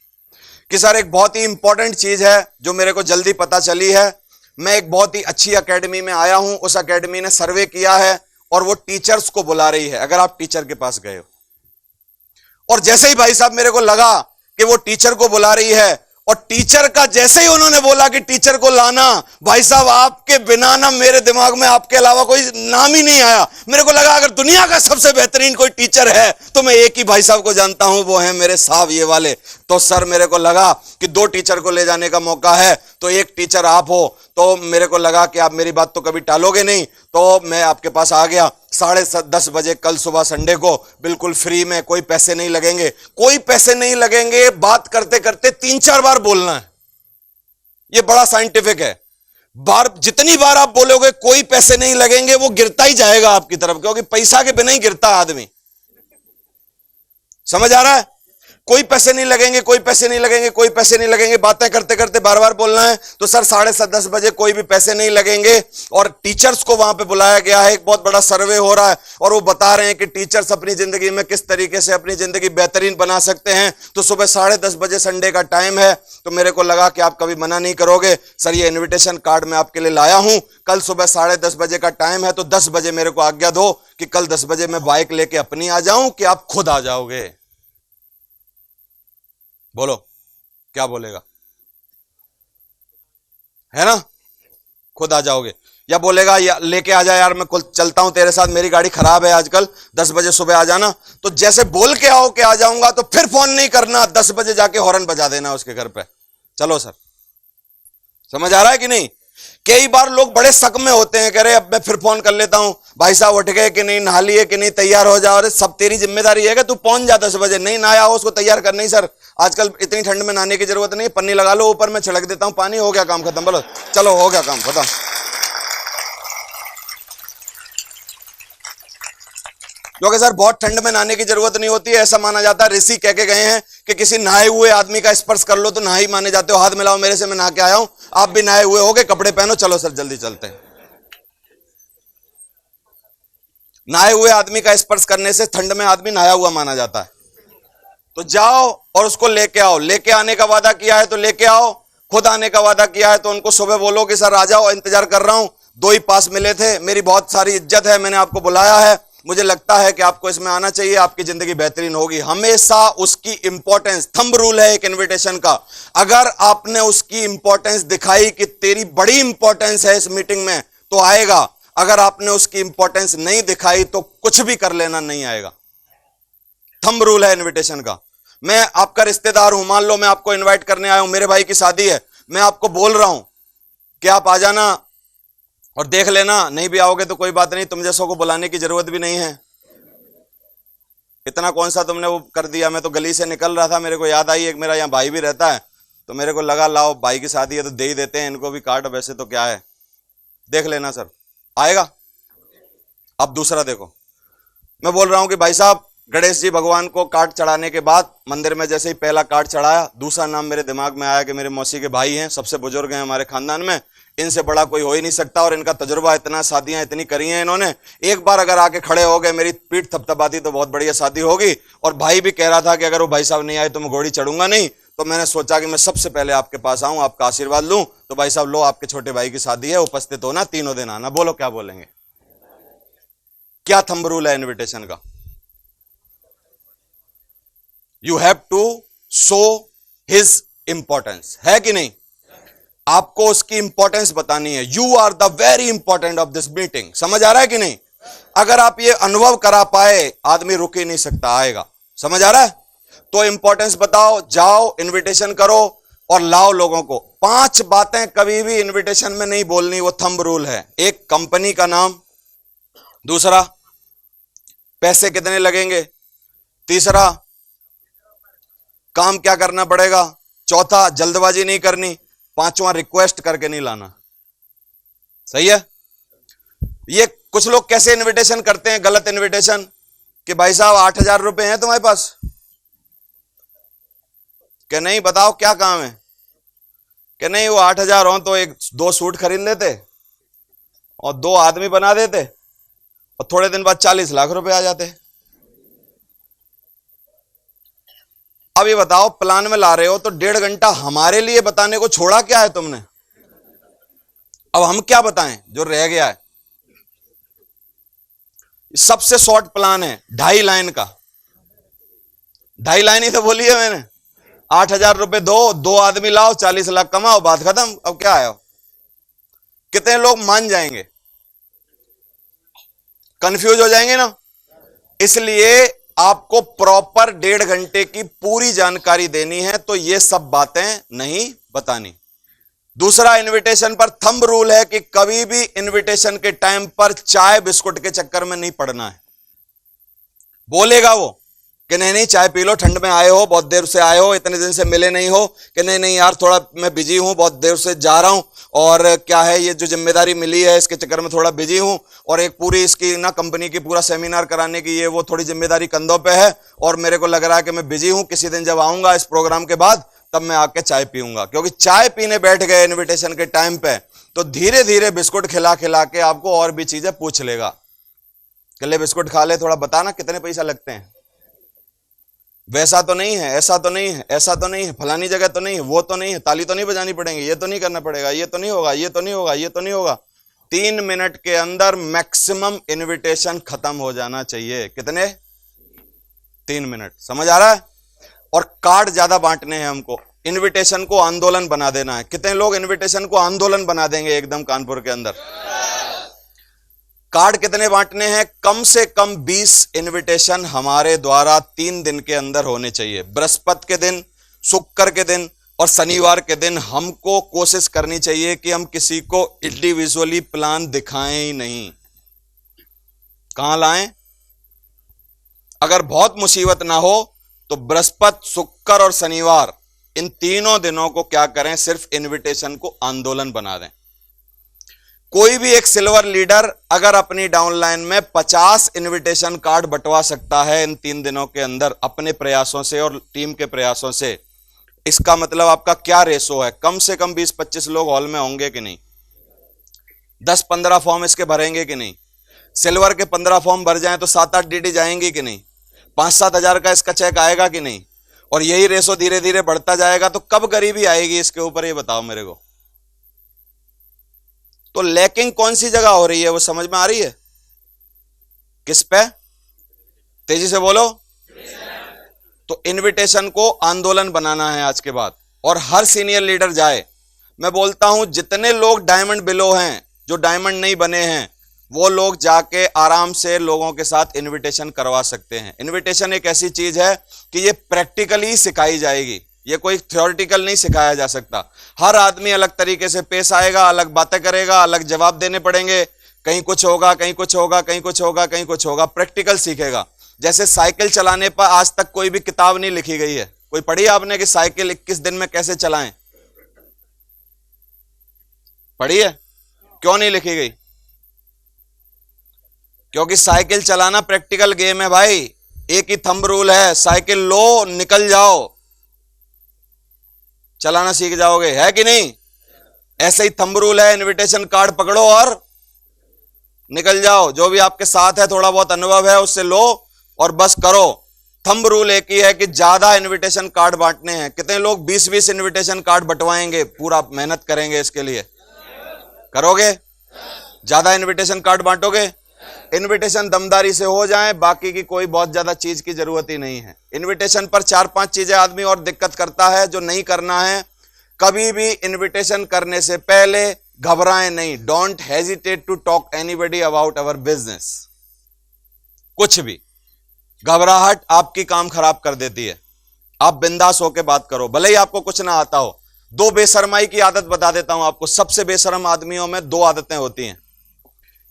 कि सर एक बहुत ही इंपॉर्टेंट चीज है जो मेरे को जल्दी पता चली है। मैं एक बहुत ही अच्छी एकेडमी में आया हूं, उस एकेडमी ने सर्वे किया है और वो टीचर्स को बुला रही है। अगर आप टीचर के पास गए हो और जैसे ही भाई साहब मेरे को लगा कि वो टीचर को बुला रही है और टीचर का जैसे ही उन्होंने बोला कि टीचर को लाना, भाई साहब आपके बिना ना मेरे दिमाग में आपके अलावा कोई नाम ही नहीं आया। मेरे को लगा अगर दुनिया का सबसे बेहतरीन कोई टीचर है तो मैं एक ही भाई साहब को जानता हूं, वो है मेरे साहब ये वाले। तो सर मेरे को लगा कि 2 टीचर को ले जाने का मौका है, तो एक टीचर आप हो, तो मेरे को लगा कि आप मेरी बात तो कभी टालोगे नहीं, तो मैं आपके पास आ गया। 10:30 बजे कल सुबह संडे को, बिल्कुल फ्री में, कोई पैसे नहीं लगेंगे, कोई पैसे नहीं लगेंगे। बात करते करते 3-4 बार बोलना है, ये बड़ा साइंटिफिक है। जितनी बार आप बोलोगे कोई पैसे नहीं लगेंगे, वो गिरता ही जाएगा आपकी तरफ, क्योंकि पैसा के बिना ही गिरता आदमी। समझ आ रहा है? कोई पैसे नहीं लगेंगे, कोई पैसे नहीं लगेंगे, कोई पैसे नहीं लगेंगे, बातें करते करते बार बार बोलना है। तो सर 10:30 बजे कोई भी पैसे नहीं लगेंगे और टीचर्स को वहां पे बुलाया गया है। एक बहुत बड़ा सर्वे हो रहा है और वो बता रहे हैं कि टीचर्स अपनी जिंदगी में किस तरीके से अपनी जिंदगी बेहतरीन बना सकते हैं। तो सुबह 10:30 बजे संडे का टाइम है, तो मेरे को लगा कि आप कभी मना नहीं करोगे। सर ये इन्विटेशन कार्ड मैं आपके लिए लाया हूं, कल सुबह 10:30 बजे का टाइम है, तो 10 बजे मेरे को आज्ञा दो कि कल 10 बजे मैं बाइक लेके अपनी आ जाऊं कि आप खुद आ जाओगे। बोलो क्या बोलेगा? है ना? खुद आ जाओगे या बोलेगा या लेके आ जा यार, मैं चलता हूं तेरे साथ, मेरी गाड़ी खराब है आजकल, 10 बजे सुबह आ जाना। तो जैसे बोल के आओ कि आ जाऊंगा, तो फिर फोन नहीं करना, 10 बजे जाके हॉर्न बजा देना उसके घर पे। चलो सर, समझ आ रहा है कि नहीं? कई बार लोग बड़े शक में होते हैं, कह रहे अब मैं फिर फोन कर लेता हूं, भाई साहब उठ गए कि नहीं, नहा लिए कि नहीं, तैयार हो जाओ। अरे सब तेरी जिम्मेदारी है कि तू पहुंच जा 10 बजे, नहीं नहाया हो उसको तैयार कर। नहीं सर आजकल इतनी ठंड में नहाने की जरूरत नहीं, पन्नी लगा लो ऊपर, मैं छिड़क देता हूं पानी, हो गया काम खत्म। बोलो चलो हो गया काम खत्म। क्योंकि सर बहुत ठंड में नहाने की जरूरत नहीं होती है, ऐसा माना जाता है, ऋषि कह के गए हैं कि किसी नहाए हुए आदमी का स्पर्श कर लो तो नहा ही माने जाते हो। हाथ मिलाओ मेरे से, मैं नहा के आया हूं, आप भी नहाए हुए होगे, कपड़े पहनो, चलो सर जल्दी चलते हैं। नहाए हुए आदमी का स्पर्श करने से ठंड में आदमी नहाया हुआ माना जाता है। तो जाओ और उसको लेके आओ, लेके आने का वादा किया है तो लेके आओ, खुद आने का वादा किया है तो उनको सुबह बोलो कि सर आ जाओ, इंतजार कर रहा हूं। 2 ही पास मिले थे, मेरी बहुत सारी इज्जत है, मैंने आपको बुलाया है, मुझे लगता है कि आपको इसमें आना चाहिए, आपकी जिंदगी बेहतरीन होगी। हमेशा उसकी इंपॉर्टेंस, थंब रूल है एक इनविटेशन का, अगर आपने उसकी इंपॉर्टेंस दिखाई कि तेरी बड़ी इंपॉर्टेंस है इस मीटिंग में, तो आएगा। अगर आपने उसकी इंपॉर्टेंस नहीं दिखाई तो कुछ भी कर लेना, नहीं आएगा। थंब रूल है इनविटेशन का। मैं आपका रिश्तेदार हूं, मान लो मैं आपको इनवाइट करने आया हूं, मेरे भाई की शादी है, मैं आपको बोल रहा हूं कि आप आ जाना और देख लेना, नहीं भी आओगे तो कोई बात नहीं, तुम जैसों को बुलाने की जरूरत भी नहीं है। इतना कौन सा तुमने वो कर दिया। मैं तो गली से निकल रहा था, मेरे को याद आई एक मेरा यहाँ भाई भी रहता है, तो मेरे को लगा लाओ भाई की शादी है तो दे ही देते हैं इनको भी कार्ड, वैसे तो क्या है, देख लेना सर आएगा। अब दूसरा देखो, मैं बोल रहा हूं कि भाई साहब गणेश जी भगवान को कार्ड चढ़ाने के बाद मंदिर में जैसे ही पहला कार्ड चढ़ाया, दूसरा नाम मेरे दिमाग में आया कि मेरे मौसी के भाई हैं, सबसे बुजुर्ग हैं हमारे खानदान में, इनसे बड़ा कोई हो ही नहीं सकता, और इनका तजुर्बा इतना, शादियां इतनी करी हैं इन्होंने, एक बार अगर आके खड़े हो गए, मेरी पीठ थपथपाती तो बहुत बढ़िया शादी होगी। और भाई भी कह रहा था कि अगर वो भाई साहब नहीं आए तो मैं घोड़ी चढ़ूंगा नहीं। तो मैंने सोचा कि मैं सबसे पहले आपके पास आऊं, आपका आशीर्वाद लूं। तो भाई साहब लो, आपके छोटे भाई की शादी है, उपस्थित होना, 3 दिन आना। बोलो क्या बोलेंगे? क्या थंब रूल है इन्विटेशन का? You have to show his importance, है कि नहीं? आपको उसकी इंपॉर्टेंस बतानी है। You are the very important of this meeting. समझ आ रहा है कि नहीं? अगर आप ये अनुभव करा पाए, आदमी रुक ही नहीं सकता, आएगा। समझ आ रहा है? तो इंपॉर्टेंस बताओ, जाओ इनविटेशन करो और लाओ लोगों को। 5 बातें कभी भी इनविटेशन में नहीं बोलनी, वो थंब रूल है। एक, कंपनी का नाम। दूसरा, पैसे कितने लगेंगे। तीसरा, काम क्या करना पड़ेगा। चौथा, जल्दबाजी नहीं करनी। 5वां, रिक्वेस्ट करके नहीं लाना। सही है? ये कुछ लोग कैसे इनविटेशन करते हैं, गलत इनविटेशन, कि भाई साहब 8,000 रुपए हैं तुम्हारे पास, कि नहीं बताओ क्या काम है, कि नहीं वो 8,000 हो तो 2 सूट खरीद लेते और 2 आदमी बना देते और थोड़े दिन बाद 40 लाख रुपए आ जाते। अब ये बताओ, प्लान में ला रहे हो तो 1.5 घंटा हमारे लिए बताने को छोड़ा क्या है तुमने? अब हम क्या बताएं जो रह गया है? सबसे शॉर्ट प्लान है 2.5 लाइन का। 2.5 लाइन ही तो बोली है मैंने। 8,000 रुपए दो आदमी लाओ, 40 लाख कमाओ, बात खत्म। अब क्या है? कितने लोग मान जाएंगे? कंफ्यूज हो जाएंगे ना। इसलिए आपको प्रॉपर 1.5 घंटे की पूरी जानकारी देनी है, तो ये सब बातें नहीं बतानी। दूसरा, इनविटेशन पर थंब रूल है कि कभी भी इनविटेशन के टाइम पर चाय बिस्कुट के चक्कर में नहीं पड़ना है। बोलेगा वो कि नहीं नहीं चाय पी लो, ठंड में आए हो, बहुत देर से आए हो, इतने दिन से मिले नहीं हो, कि नहीं नहीं यार थोड़ा मैं बिजी हूं, बहुत देर से जा रहा हूं, और क्या है ये जो जिम्मेदारी मिली है इसके चक्कर में थोड़ा बिजी हूं, और एक पूरी इसकी ना कंपनी की पूरा सेमिनार कराने की ये वो थोड़ी जिम्मेदारी कंधों पे है, और मेरे को लग रहा है कि मैं बिजी हूं, किसी दिन जब आऊंगा इस प्रोग्राम के बाद तब मैं आके चाय पीऊंगा। क्योंकि चाय पीने बैठ गए इन्विटेशन के टाइम पे तो धीरे धीरे बिस्कुट खिला खिला के आपको और भी चीजें पूछ लेगा। कल बिस्कुट खा ले, थोड़ा बताना कितने पैसा लगते हैं, वैसा तो नहीं है, ऐसा तो नहीं है, ऐसा तो नहीं है, फलानी जगह तो नहीं है, वो तो नहीं है, ताली तो नहीं बजानी पड़ेगी, ये तो नहीं करना पड़ेगा, ये तो नहीं होगा, ये तो नहीं होगा, ये तो नहीं होगा। 3 मिनट के अंदर मैक्सिमम इनविटेशन खत्म हो जाना चाहिए। कितने? 3 मिनट। समझ आ रहा है? और कार्ड ज्यादा बांटने हैं हमको, इनविटेशन को आंदोलन बना देना है। कितने लोग इनविटेशन को आंदोलन बना देंगे एकदम कानपुर के अंदर? कार्ड कितने बांटने हैं? कम से कम 20 इनविटेशन हमारे द्वारा 3 दिन के अंदर होने चाहिए। बृहस्पति के दिन, शुक्र के दिन और शनिवार के दिन हमको कोशिश करनी चाहिए कि हम किसी को इंडिविजुअली प्लान दिखाएं ही नहीं। कहां लाएं? अगर बहुत मुसीबत ना हो तो बृहस्पति, शुक्र और शनिवार, इन तीनों दिनों को क्या करें? सिर्फ इनविटेशन को आंदोलन बना दें। कोई भी एक सिल्वर लीडर अगर अपनी डाउनलाइन में 50 इनविटेशन कार्ड बंटवा सकता है इन 3 दिनों के अंदर अपने प्रयासों से और टीम के प्रयासों से, इसका मतलब आपका क्या रेशो है? कम से कम 20-25 लोग हॉल में होंगे कि नहीं? 10-15 फॉर्म इसके भरेंगे कि नहीं? सिल्वर के 15 फॉर्म भर जाएं तो 7-8 डीडी जाएंगी कि नहीं? 5-7 हजार का इसका चेक आएगा कि नहीं? और यही रेशो धीरे धीरे बढ़ता जाएगा तो कब गरीबी आएगी इसके ऊपर, ये बताओ मेरे को। तो लैकिंग कौन सी जगह हो रही है वो समझ में आ रही है? किस पे? तेजी से बोलो। तो इनविटेशन को आंदोलन बनाना है आज के बाद, और हर सीनियर लीडर जाए। मैं बोलता हूं जितने लोग डायमंड बिलो हैं, जो डायमंड नहीं बने हैं, वो लोग जाके आराम से लोगों के साथ इनविटेशन करवा सकते हैं। इनविटेशन एक ऐसी चीज है कि ये प्रैक्टिकली सिखाई जाएगी, ये कोई थ्योरेटिकल नहीं सिखाया जा सकता। हर आदमी अलग तरीके से पेश आएगा, अलग बातें करेगा, अलग जवाब देने पड़ेंगे, कहीं कुछ होगा, कहीं कुछ होगा, कहीं कुछ होगा, कहीं कुछ होगा। प्रैक्टिकल सीखेगा। जैसे साइकिल चलाने पर आज तक कोई भी किताब नहीं लिखी गई है। कोई पढ़ी आपने कि साइकिल 21 दिन में कैसे चलाएं? पढ़ी है? क्यों नहीं लिखी गई? क्योंकि साइकिल चलाना प्रैक्टिकल गेम है भाई। एक ही थंब रूल है, साइकिल लो, निकल जाओ, चलाना सीख जाओगे, है कि नहीं? ऐसे ही थंब रूल है, इनविटेशन कार्ड पकड़ो और निकल जाओ। जो भी आपके साथ है, थोड़ा बहुत अनुभव है, उससे लो और बस करो। थंब रूल एक ही है कि ज्यादा इनविटेशन कार्ड बांटने हैं। कितने लोग 20-20 इनविटेशन कार्ड बंटवाएंगे? पूरा मेहनत करेंगे इसके लिए, करोगे? ज्यादा इनविटेशन कार्ड बांटोगे? इनविटेशन दमदारी से हो जाए, बाकी की कोई बहुत ज्यादा चीज की जरूरत ही नहीं है। इनविटेशन पर 4-5 चीजें आदमी और दिक्कत करता है जो नहीं करना है। कभी भी इनविटेशन करने से पहले घबराएं नहीं। Don't hesitate to talk anybody about our business. कुछ भी घबराहट आपकी काम खराब कर देती है। आप बिंदास होकर बात करो, भले ही आपको कुछ ना आता हो। 2 बेशर्माई की आदत बता देता हूं आपको। सबसे बेशर्म आदमियों में 2 आदतें होती हैं।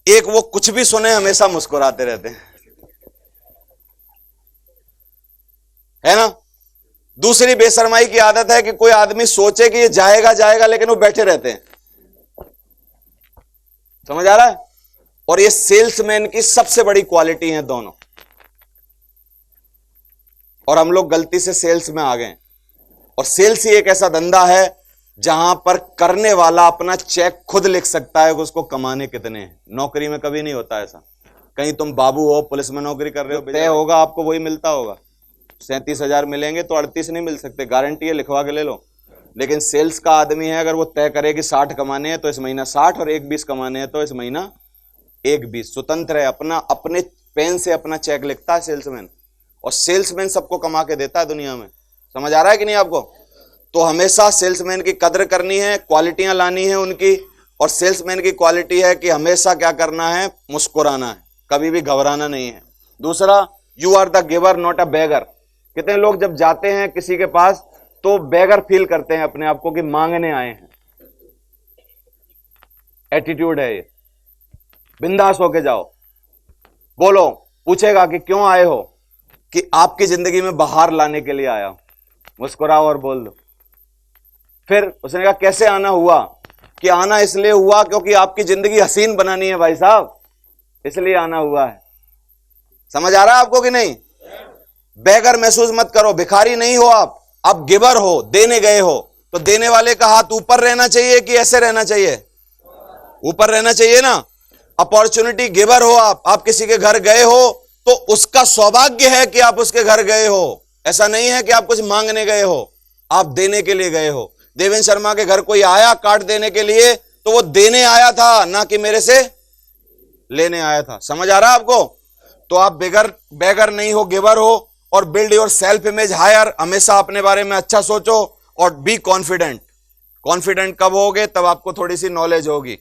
एक, वो कुछ भी सुने हमेशा मुस्कुराते रहते हैं, है ना? दूसरी बेशर्माई की आदत है कि कोई आदमी सोचे कि ये जाएगा जाएगा लेकिन वो बैठे रहते हैं। समझ आ रहा है? और ये सेल्समैन की सबसे बड़ी क्वालिटी है दोनों। और हम लोग गलती से सेल्स में आ गए। और सेल्स ही एक ऐसा धंधा है जहां पर करने वाला अपना चेक खुद लिख सकता है कि उसको कमाने कितने हैं। नौकरी में कभी नहीं होता ऐसा। कहीं तुम बाबू हो, पुलिस में नौकरी कर रहे हो, तय होगा आपको वही मिलता होगा। 37,000 मिलेंगे तो 38 नहीं मिल सकते, गारंटी है, लिखवा के ले लो। लेकिन सेल्स का आदमी है, अगर वो तय करे कि 60 कमाने हैं तो इस महीना 60 और 1 20 कमाने हैं तो इस महीना 1 20, स्वतंत्र है, अपना अपने पेन से अपना चेक लिखता है सेल्समैन, और सेल्समैन सबको कमा के देता है दुनिया में। समझ आ रहा है कि नहीं आपको? तो हमेशा सेल्समैन की कदर करनी है, क्वालिटियां लानी है उनकी, और सेल्समैन की क्वालिटी है कि हमेशा क्या करना है, मुस्कुराना है, कभी भी घबराना नहीं है। दूसरा, you are the giver not a beggar. कितने लोग जब जाते हैं किसी के पास तो बेगर फील करते हैं अपने आप को कि मांगने आए हैं। एटीट्यूड है ये। बिंदास होके जाओ, बोलो, पूछेगा कि क्यों आए हो, कि आपकी जिंदगी में बाहर लाने के लिए आया हूं, मुस्कुराओ और बोल दो। फिर उसने कहा कैसे आना हुआ, कि आना इसलिए हुआ क्योंकि आपकी जिंदगी हसीन बनानी है भाई साहब, इसलिए आना हुआ है। समझ आ रहा है आपको कि नहीं? बेगर महसूस मत करो, भिखारी नहीं हो आप गिवर हो, देने गए हो। तो देने वाले का हाथ ऊपर रहना चाहिए कि ऐसे रहना चाहिए? ऊपर रहना चाहिए ना। अपॉर्चुनिटी गिवर हो आप किसी के घर गए हो तो उसका सौभाग्य है कि आप उसके घर गए हो। ऐसा नहीं है कि आप कुछ मांगने गए हो, आप देने के लिए गए हो। देवेंद्र शर्मा के घर कोई आया कार्ड देने के लिए तो वो देने आया था, ना कि मेरे से लेने आया था। समझ आ रहा है आपको? तो आप बेगर नहीं हो, गिवर हो। और build your self image higher, हमेशा अपने बारे में अच्छा सोचो और बी कॉन्फिडेंट। कॉन्फिडेंट कब होगे? तब आपको थोड़ी सी नॉलेज होगी।